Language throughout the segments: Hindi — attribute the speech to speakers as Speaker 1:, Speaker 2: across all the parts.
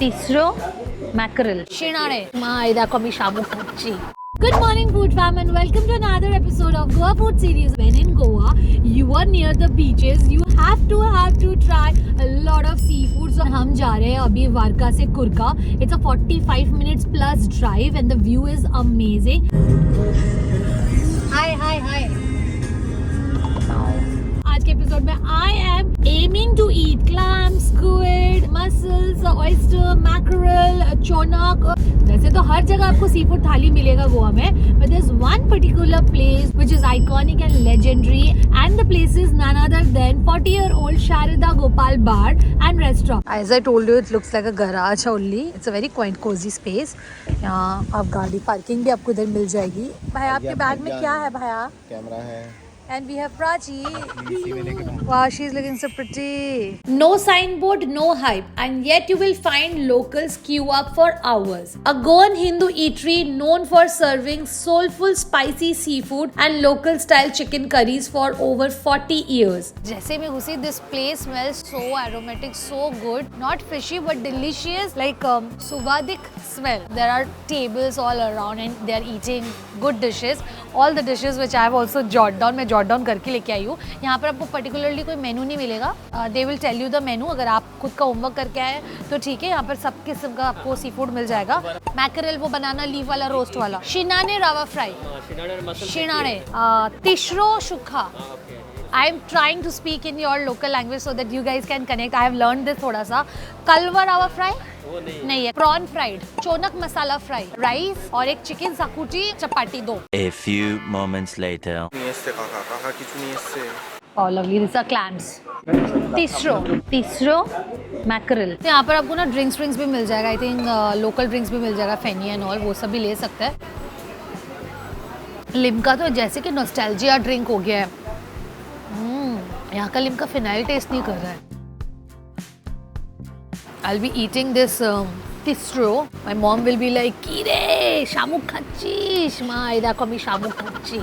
Speaker 1: Tisro mackerel. Shinare. Maida komi shamu kachi. Good morning, food fam, and welcome to another episode of Goa Food Series. When in Goa, you are near the beaches, you have to try a lot of seafood. So हम जा रहे हैं अभी वारका से Kurka. It's a 45 minutes plus drive, and the view is amazing. Hi. आज के एपिसोड में I am aiming to eat clams, squid, mussels, oyster, mackerel, chonak. वैसे तो हर जगह आपको सी फूड थाली मिलेगा गोवा में, but there's one particular place which is iconic and legendary, and the place is none other than 40-year-old Sharada Gopal Bar and Restaurant. As I told you, it looks like a garage only. It's a very quaint, cozy space. यहाँ आप गाड़ी पार्किंग भी आपको इधर मिल जाएगी. भाई आपके बैग में क्या है भाया?
Speaker 2: कैमरा है.
Speaker 1: And we have Prachi. Wow, she's looking so pretty. No signboard, no hype, and yet you will find locals queue up for hours. A Goan Hindu eatery known for serving soulful spicy seafood and local style chicken curries for over 40 years. जैसे मैं घुसी, this place smells so aromatic, so good. Not fishy but delicious, like suvadik smell. There are tables all around and they are eating good dishes. All the dishes which I have also jot down, मैं जॉट डाउन करके लेके आई हूँ. यहाँ पर आपको पर्टिकुलरली कोई मेनू नहीं मिलेगा. They will tell you the menu. अगर आप खुद का होमवर्क करके आए तो ठीक है, यहाँ पर सब किस्म का आपको सी फूड मिल जाएगा. मैकरेल वो बनाना लीफ वाला, रोस्ट वाला. शिनाने रावा fry, शिनाने. तिश्रो शुखा. I am trying to speak in your local language so that you guys can connect. I have learned this थोड़ा सा. कलवा रावा फ्राई नहीं है. प्रॉन फ्राइड, चोनक मसाला फ्राई, राइस और एक चिकन साकुटी चपाटी दो.
Speaker 3: A few moments later.
Speaker 1: Oh lovely, these are clams. तीसरो मैकरेल. तो यहाँ पर आपको ना ड्रिंक्स भी मिल जाएगा. आई थिंक लोकल ड्रिंक्स भी मिल जाएगा, फेनी एंड ऑल, वो सब भी ले सकते हैं. लिम्का तो जैसे कि नॉस्टैल्जिया ड्रिंक हो गया है. यहाँ का लिम्का फिनाइल टेस्ट नहीं कर रहा है. I'll be eating this tistro. My mom will be like, "Kire, shamuk khachish, ma ida komi shamuk khachi."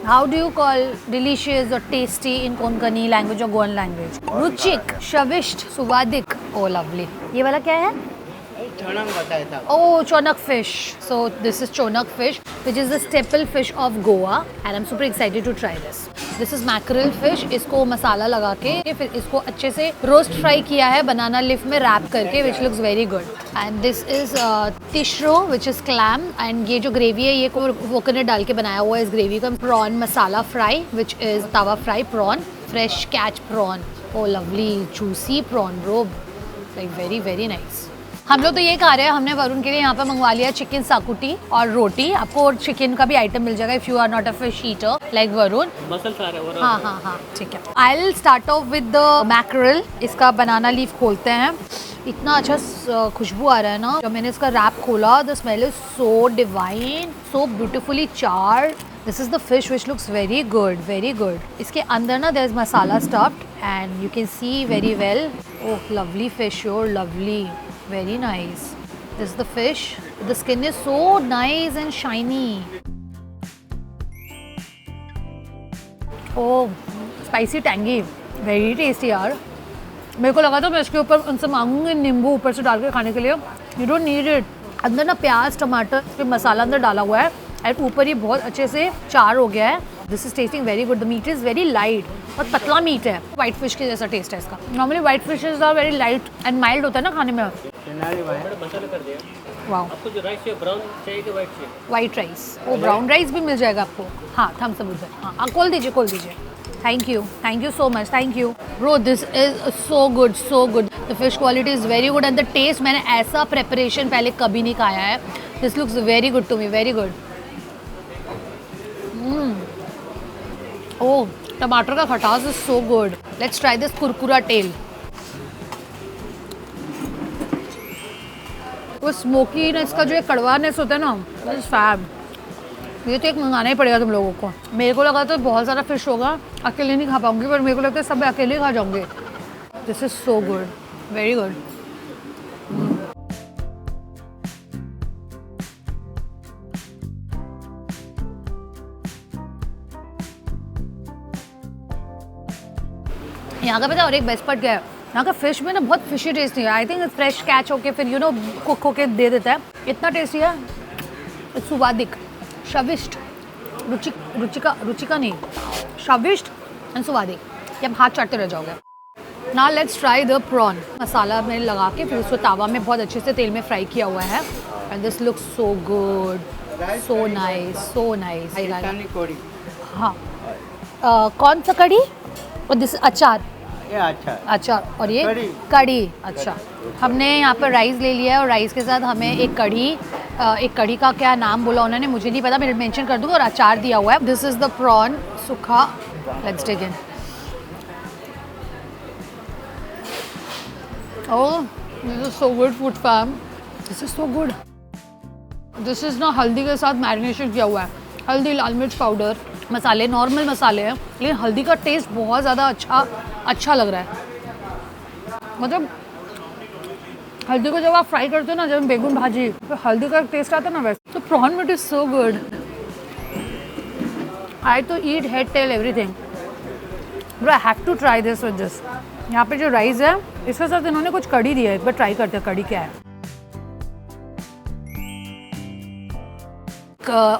Speaker 1: How do you call delicious or tasty in Konkani language or Goan language? Ruchik, shavisht, suvadik. Oh, lovely. ये वाला क्या है?
Speaker 2: चोनक बताया था.
Speaker 1: Oh, chonak fish. So this is chonak fish, which is the staple fish of Goa, and I'm super excited to try this. This is mackerel fish. इसको मसाला लगा के फिर इसको अच्छे से रोस्ट फ्राई किया है बनाना लीफ में रैप करके, which looks very good. And this is tishro, which is clam. And ये जो ग्रेवी है ये कोकोनट डाल के बनाया हुआ है इस ग्रेवी का. Prawn masala fry, which is tawa fry prawn, fresh catch prawn. Oh lovely, juicy prawn bro, like very very nice. हम लोग तो ये खा रहे हैं. हमने वरुण के लिए यहाँ पर मंगवा लिया चिकन साकुटी और रोटी. आपको चिकन का भी आइटम मिल जाएगा if you are not a fish eater like Varun. हाँ ठीक है. I will start off with the mackerel. इसका बनाना लीफ खोलते हैं. इतना अच्छा खुशबू आ रहा है ना. जब मैंने इसका रैप खोला, the smell is so divine, so beautifully charred. This is the fish which looks very good, very good. इसके अंदर ना there is masala stuffed and you can see very well. Oh, lovely fish, you're lovely. Very nice. This is the fish. The skin is so nice and shiny. Oh, spicy, tangy. Very tasty यार. मेरे को लगा था मैं इसके ऊपर उनसे मांगूंगी नींबू ऊपर से डाल के खाने के लिए. You don't need it. अंदर ना प्याज, टमाटर, फिर मसाला अंदर डाला हुआ है और ऊपर ही बहुत अच्छे से चार हो गया है. This is testing very good. The meat is very light, बहुत पतला मीट है. वाइट फिश के जैसा टेस्ट है इसका. Normally white fishes are very light and mild होता है ना खाने में. वाओ. आपको जो राइस चाहिए ब्राउन चाहिए कि वाइट चाहिए? White rice. वो ब्राउन राइस भी मिल जाएगा आपको. हाँ थम्स अप उधर. हाँ खोल दीजिए. Thank you so much. Thank you bro. This is so good. The fish quality is very good and the taste, मैंने ऐसा प्रेपरेशन पहले कभी नहीं खाया है. This looks very good to me, very good. Oh, टमाटर का खटास is so good. Let's try this कुरकुरा टेल. वो स्मोकीनेस का जो एक कड़वानेस होता है ना, दिस इज फैब. ये तो एक मंगाना ही पड़ेगा तुम लोगों को. मेरे को लगा तो बहुत सारा फिश होगा, अकेले नहीं खा पाऊंगी, पर मेरे को लगता है सब अकेले खा जाऊंगे. This is so good, very good. यहाँ का पता है और एक बेस्ट पार्ट क्या है, यहाँ का फिश में ना बहुत फिशी टेस्ट नहीं है। आई थिंक फ्रेश कैच होके फिर यू नो कुक होके दे देता है, इतना टेस्टी है, सुवादिक, स्वादिष्ट, रुचिका नहीं, स्वादिष्ट एंड सुवादिक, कि आप हाथ चाटते रह जाओगे। Now let's try the prawn. Masala में लगा के फिर उसको तावा में बहुत अच्छे से तेल में फ्राई किया हुआ है and this looks so good, so nice, so nice.
Speaker 2: Pakistani कड़ी।
Speaker 1: हाँ, कौन सा कड़ी? और दिस अचार,
Speaker 2: ये अच्छा है।
Speaker 1: अचार, और ये
Speaker 2: कड़ी।
Speaker 1: कड़ी। अच्छा, हमने यहाँ पर राइस ले लिया है और राइस के साथ हमें एक कड़ी का क्या नाम बोला उन्होंने, मुझे नहीं पता, मैं मेंशन कर दूँगा, और अचार दिया हुआ है। This is the prawn sukha. Let's take in. Oh, this is so good food fam. This is so good. This is ना हल्दी के साथ मैरिनेशन किया हुआ है, हल्दी, लाल मिर्च पाउडर, मसाले नॉर्मल मसाले हैं, लेकिन हल्दी का टेस्ट बहुत ज़्यादा अच्छा लग रहा है। मतलब हल्दी को जब आप फ्राई करते हो ना, जब बेगुन भाजी, तो हल्दी का टेस्ट आता है ना वैसे। तो prawn meat is so good. I तो eat head tail everything, but I have to try this with this. यहाँ पे जो राइस है इसके साथ इन्होंने कुछ कड़ी दिया है, एक बार ट्राई करते हैं कड़ी क्या है।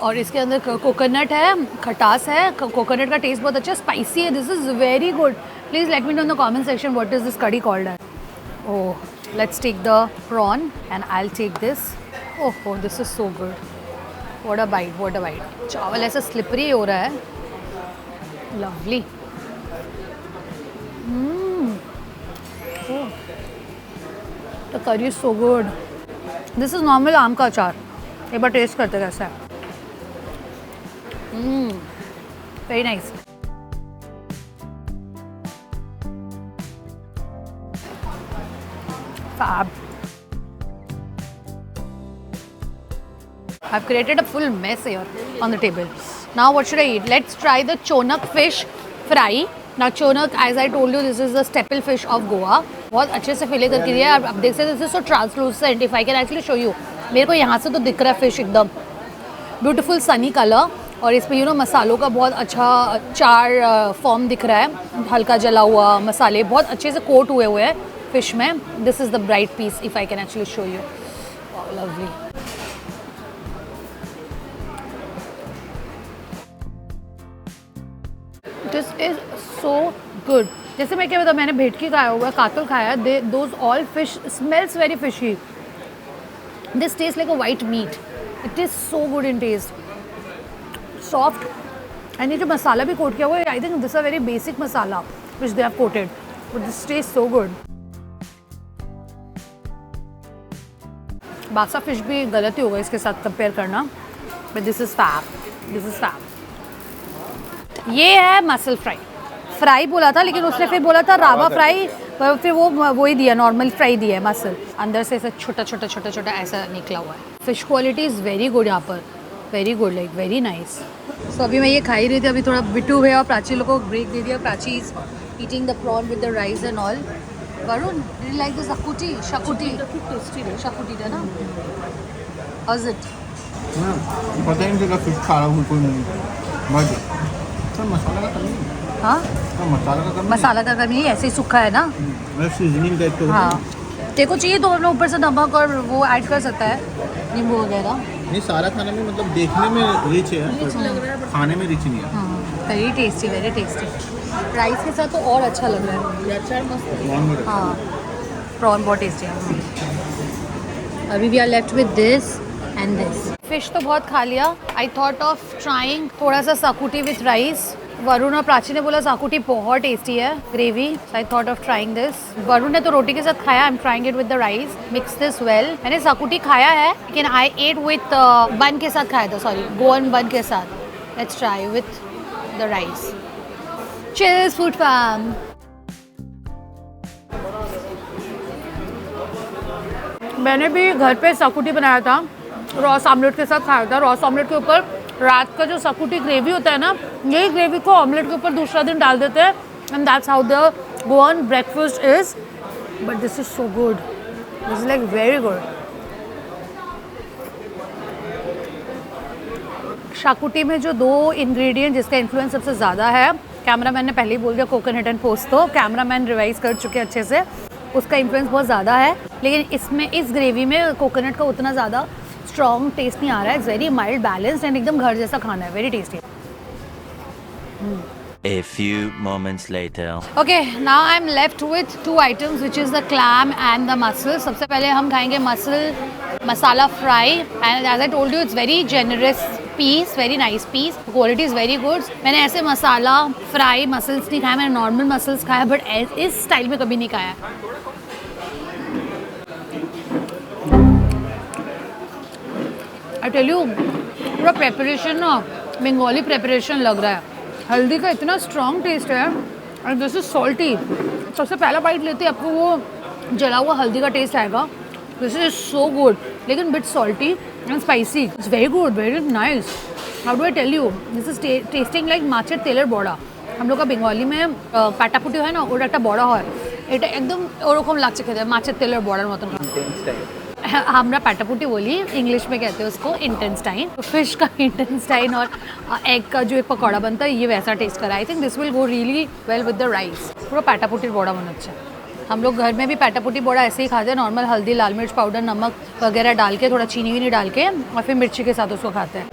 Speaker 1: और इसके अंदर कोकोनट है, खटास है, कोकोनट का टेस्ट बहुत अच्छा, स्पाइसी है। This is very good. Please let me know in the comment section what is this kadhi called है। Oh, let's take the prawn and I will take this. Oh, this is so good. What a bite, what a bite. चावल ऐसा स्लिपरी हो रहा है, lovely. The curry is so good. This is normal आम का अचार, एक बार टेस्ट करते कैसा है। Very nice. Fab. I've created a full mess here on the table. Now what should I eat? Let's try the chonak fish fry. Now chonak, as I told you, this is the staple fish of Goa. बहुत अच्छे से फिले करके दिया है। आप देख सकते हैं, this is so translucent. If I can actually show you. मेरे को यहाँ से तो दिख रहा है फिश एकदम ब्यूटीफुल सनी कलर, और इस पे यू नो मसालों का बहुत अच्छा चार फॉर्म दिख रहा है, हल्का जला हुआ मसाले बहुत अच्छे से कोट हुए हैं फिश में। This is the bright piece, if I can actually show you. Lovely. This is so good. जैसे मैं क्या बताऊँ, मैंने भेटकी खाया हुआ है, कातल खाया है, those all fish smells very fishy. This taste like a white meat. It is so good in taste, soft, and ये जो मसाला भी कोट किया हुआ है, I think this a very basic masala which they have coated, but this taste so good. Basa fish भी गलत ही होगा इसके साथ कंपेयर करना, but this is fab, this is fab. ये है मसल फ्राई। फ्राई बोला था, लेकिन उसने फिर बोला था रावा फ्राई, फिर वो ही दिया, नॉर्मल फ्राई दिया है। मसल अंदर से ऐसा छोटा छोटा ऐसा निकला हुआ है। Fish quality is very good यहाँ पर, very good, like very nice. So अभी मैं ये खा ही रही थी, अभी थोड़ा बिट्टू है और प्राची लोगों को ब्रेक दे दिया। Prachi is eating the prawn with the rice and all. Varun, did you like the shakuti? shakuti था ना? How's it?
Speaker 2: पता ही नहीं चला फिश खा रहा हूँ, कोई नहीं। मजा। सर मसाला का कमी है।
Speaker 1: हाँ, मसाला का कमी है, ऐसे ही सूखा है ना।
Speaker 2: मैं सीजनिंग टाइप का।
Speaker 1: हाँ, देखो चाहिए तो अपने ऊपर से नमक और वो ऐड कर सकता है, नींबू वगैरह।
Speaker 2: नहीं, सारा खाने में मतलब देखने में रिच है, खाने में रिच नहीं है।
Speaker 1: Very tasty, very tasty. Rice के साथ तो और अच्छा लग रहा है। ये अचार मस्त है। हाँ, प्रॉन बहुत टेस्टी है। अभी we are left with this and this. Fish तो बहुत खा लिया। आई थॉट ऑफ ट्राइंग थोड़ा सा साकुटी विथ राइस। वरुण और प्राची ने बोला साकुटी बहुत टेस्टी है, gravy. I thought of trying this. Varun ने तो रोटी के साथ खाया, I am trying it with the rice. Mix this well. मैंने साकुटी खाया है, लेकिन आई एट विथ बन के साथ खाया था, सॉरी गोवन बन के साथ। Let's try with the rice. Cheers food fam। मैंने भी घर पे साकुटी बनाया था, रॉस ऑमलेट के साथ खाया था। रॉस ऑमलेट के ऊपर रात का जो साकुटी ग्रेवी होता है ना, यही ग्रेवी को ऑमलेट के ऊपर दूसरा दिन डाल देते हैं, and that's how the Goan breakfast is. But this is so good, this is like very good. Xacuti में जो दो इंग्रेडिएंट जिसका इन्फ्लुएंस सबसे ज़्यादा है, कैमरामैन ने पहले ही बोल दिया, कोकोनट एंड पोस्तो। कैमरामैन रिवाइज कर चुके हैं अच्छे से। उसका इन्फ्लुएंस बहुत ज़्यादा है, लेकिन इसमें इस ग्रेवी में कोकोनट का उतना ज़्यादा स्ट्रॉन्ग टेस्ट नहीं आ रहा है. It's very mild balanced and एकदम घर जैसा खाना है. Very tasty.
Speaker 3: A few moments later.
Speaker 1: Okay, now I'm left with two items, which is the clam and the mussel. सबसे पहले हम खाएंगे mussel masala fry, and as I told you, it's very generous piece, very nice piece. The quality is very good. मैंने ऐसे मसाला फ्राई मसल्स नहीं खाया, मैंने नॉर्मल मसल्स खाया, बट इस स्टाइल में कभी नहीं खाया. I tell you, पूरा प्रेपरेशन ना बंगाली प्रेपरेशन लग रहा है. हल्दी का इतना स्ट्रॉन्ग टेस्ट है और दिस इज सॉल्टी. सबसे पहला बाइट लेते आपको वो जला हुआ हल्दी का टेस्ट आएगा. दिस इज सो गुड, लेकिन bit salty and spicy. It's very good, very nice. How do I tell you, this is tasting like macher teler bora. हम लोग का बंगाली में पाटापुटी है ना, ওটা একটা বড়া হয়, এটা একদম ওরকম লাগছে খেতে, মাছের তেলের বড়ার মতন. আমরা पाटापुटी बोली, इंग्लिश में कहते हैं उसको इंटेंस्टाइन. तो फिश का इंटेंस्टाइन और एग का जो एक पकौड़ा बनता है, ये वैसा टेस्ट करा. आई think this will go really well with the rice. पूरा पाटापुटी बड़ा बना. अच्छा, हम लोग घर में भी पाटापुटी बड़ा ऐसे ही खाते हैं, नॉर्मल हल्दी, लाल मिर्च पाउडर, नमक वगैरह डाल के, थोड़ा चीनी वीनी डाल के, और फिर मिर्ची के साथ उसको खाते हैं.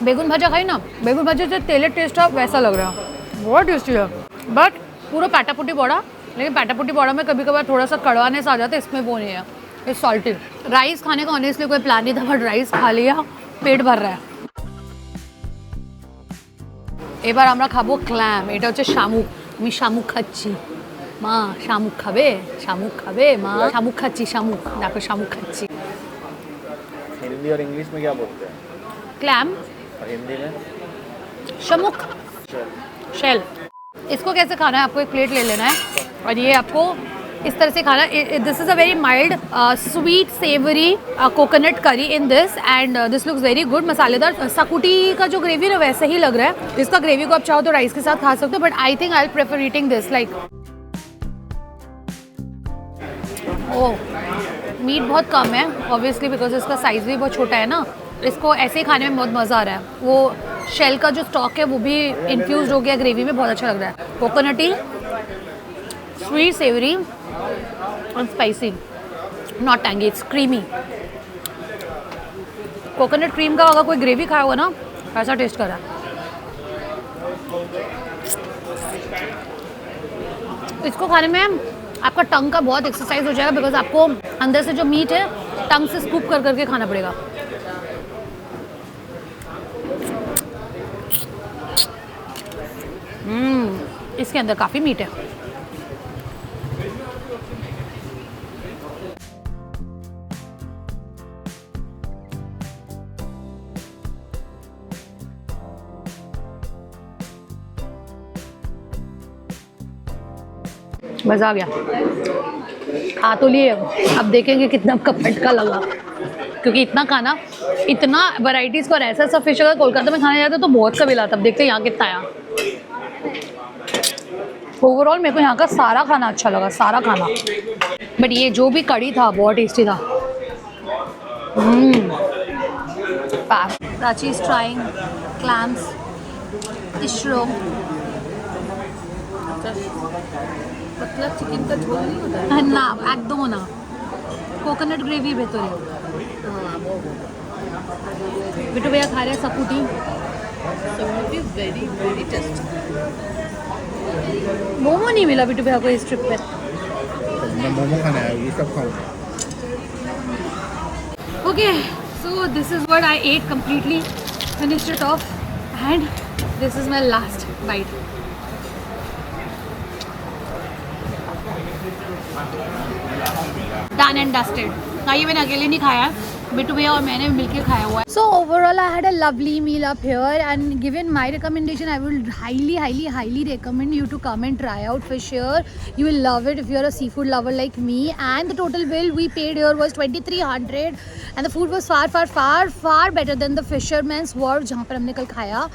Speaker 1: बेगुन भाजा खाई ना, बेगुन भाजा जो तेलेर टेस्ट है वैसा लग रहा है. बहुत टेस्टी है, बट पूरा पाटापुटी बड़ा. लेकिन पाटापुटी बड़ा में कभी कभार थोड़ा सा कड़वानेस आ जाता है, इसमें वो नहीं है. It's salty. राइस खाने का ऑनेस्टली कोई प्लान नहीं था, बट राइस खा लिया, पेट भर रहा है. এবার আমরা খাবো ক্ল্যাম. এটা হচ্ছে শামুক. আমি শামুক খাচ্ছি. মা শামুক খাবে, শামুক খাবে মা. শামুক খাচ্ছি, শামুক. দেখো শামুক খাচ্ছি.
Speaker 2: हिंदी और इंग्लिश में क्या बोलते हैं?
Speaker 1: क्लैम.
Speaker 2: और हिंदी में?
Speaker 1: शामुक, शेल. इसको कैसे खाना है, आपको एक प्लेट ले लेना है और ये आपको इस तरह से खाना. This is a very mild sweet savoury coconut curry in this, and this looks very good. मसालेदार. साकुटी का जो ग्रेवी ना वैसे ही लग रहा है. इसका ग्रेवी को आप चाहो तो राइस के साथ खा सकते हो, but I think I prefer eating this like. Oh, meat बहुत कम है ऑब्वियसली, बिकॉज इसका साइज़ भी बहुत छोटा है ना. इसको ऐसे ही खाने में बहुत मज़ा आ रहा है. वो शेल का जो स्टॉक है वो भी इन्फ्यूज़ हो गया ग्रेवी में, बहुत अच्छा लग रहा है. कोकोनटी, स्वीट सेवरी और spicy, not tangy, it's creamy. Coconut cream का अगर कोई ग्रेवी खाया होगा ना, ऐसा टेस्ट कर रहा है. इसको खाने में आपका टंग का बहुत एक्सरसाइज हो जाएगा, बिकॉज आपको अंदर से जो मीट है टंग से स्कूप कर करके खाना पड़ेगा. इसके अंदर काफ़ी मीट है. मज़ा आ गया. खा तो लिए, अब देखेंगे कितना कपट का लगा, क्योंकि इतना खाना, इतना वैरायटीज़ का. और ऐसा ऐसा फिश अगर कोलकाता में खाने जाते तो बहुत का मिला था. अब देखते हैं यहाँ कितना आया. ओवरऑल मेरे को यहाँ का सारा खाना अच्छा लगा, सारा खाना. बट ये जो भी कड़ी था बहुत टेस्टी था. प्राची इज ट्राइंग क्लैम्स, इशरो. पतला चिकन का झोल नहीं होता है ना, एकदम ना. कोकोनट ग्रेवी बेहतर है. बिट्टू भैया खा रहे हैं saputi. Saputi is very very tasty. Momo नहीं मिला बिट्टू भैया को इस ट्रिप पे.
Speaker 2: मैं मोमो खाने आया, ये सब खाऊं.
Speaker 1: Okay, so this is what I ate completely, finished it off, and this is my last bite. Done and dusted. ये मैंने अकेले नहीं खाया, बिट्टू भैया और मैंने मिलकर खाया हुआ है. So overall I had a lovely meal up here, and given my recommendation I will highly recommend you to come and try out fish here. You will love it if you are a seafood lover like me. And the total bill we paid here was 2300, and the food was far better than the Fisherman's Wharf जहाँ पर हमने कल खाया.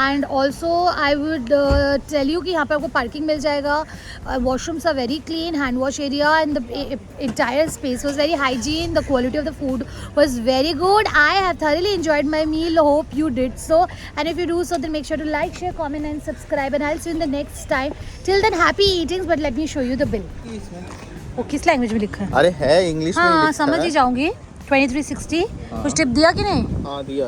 Speaker 1: And also I would tell you कि यहाँ पर आपको पार्किंग मिल जाएगा. Washrooms are very clean, hand wash area, and the entire space was very hygiene. The quality of the food was was very good. I have thoroughly enjoyed my meal. Hope you did so. And if you do so, then make sure to like, share, comment and subscribe. And I'll see you in the next time. Till then, happy eatings. But let me show you the bill. वो किस लैंग्वेज में लिखा है?
Speaker 2: अरे है इंग्लिश में
Speaker 1: हाँ
Speaker 2: लिखा
Speaker 1: समझ
Speaker 2: है।
Speaker 1: ही जाऊंगी। 2360 कुछ टिप दिया कि नहीं?
Speaker 2: हाँ दिया।